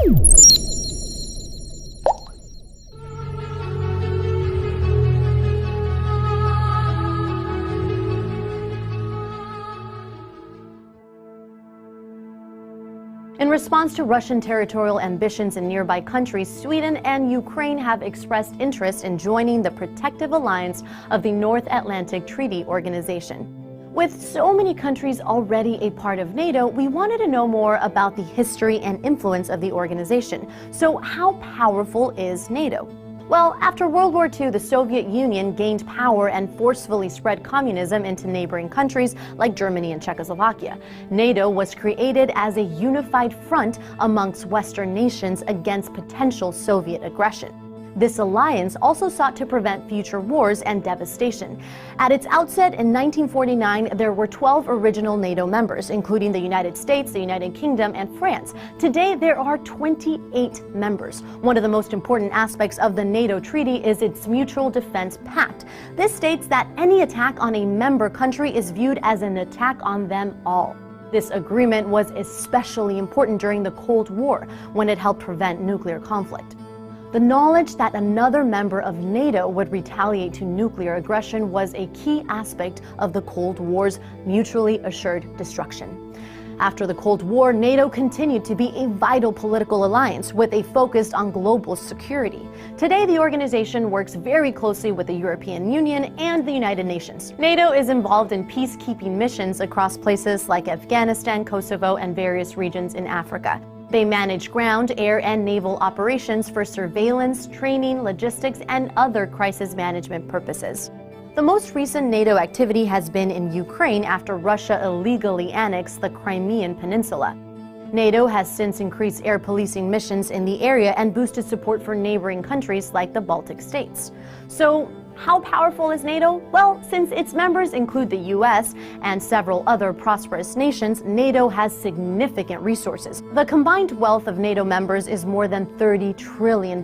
In response to Russian territorial ambitions in nearby countries, Sweden and Ukraine have expressed interest in joining the protective alliance of the North Atlantic Treaty Organization. With so many countries already a part of NATO, we wanted to know more about the history and influence of the organization. So how powerful is NATO? Well, after World War II, the Soviet Union gained power and forcefully spread communism into neighboring countries like Germany and Czechoslovakia. NATO was created as a unified front amongst Western nations against potential Soviet aggression. This alliance also sought to prevent future wars and devastation. At its outset in 1949, there were 12 original NATO members, including the United States, the United Kingdom, and France. Today, there are 28 members. One of the most important aspects of the NATO treaty is its Mutual Defense Pact. This states that any attack on a member country is viewed as an attack on them all. This agreement was especially important during the Cold War, when it helped prevent nuclear conflict. The knowledge that another member of NATO would retaliate to nuclear aggression was a key aspect of the Cold War's mutually assured destruction. After the Cold War, NATO continued to be a vital political alliance with a focus on global security. Today, the organization works very closely with the European Union and the United Nations. NATO is involved in peacekeeping missions across places like Afghanistan, Kosovo, and various regions in Africa. They manage ground, air, and naval operations for surveillance, training, logistics, and other crisis management purposes. The most recent NATO activity has been in Ukraine after Russia illegally annexed the Crimean Peninsula. NATO has since increased air policing missions in the area and boosted support for neighboring countries like the Baltic states. So, how powerful is NATO? Well, since its members include the US and several other prosperous nations, NATO has significant resources. The combined wealth of NATO members is more than $30 trillion,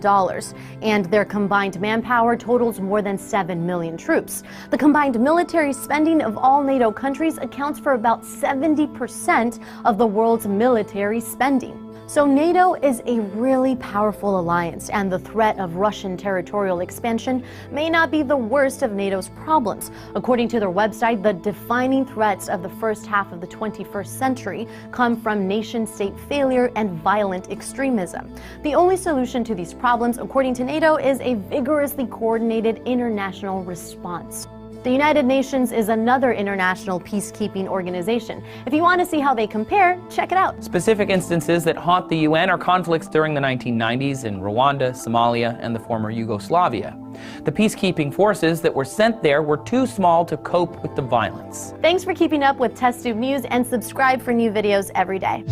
and their combined manpower totals more than 7 million troops. The combined military spending of all NATO countries accounts for about 70% of the world's military spending. So NATO is a really powerful alliance, and the threat of Russian territorial expansion may not be the worst of NATO's problems. According to their website, the defining threats of the first half of the 21st century come from nation-state failure and violent extremism. The only solution to these problems, according to NATO, is a vigorously coordinated international response. The United Nations is another international peacekeeping organization. If you want to see how they compare, check it out. Specific instances that haunt the UN are conflicts during the 1990s in Rwanda, Somalia, and the former Yugoslavia. The peacekeeping forces that were sent there were too small to cope with the violence. Thanks for keeping up with TestTube News, and subscribe for new videos every day.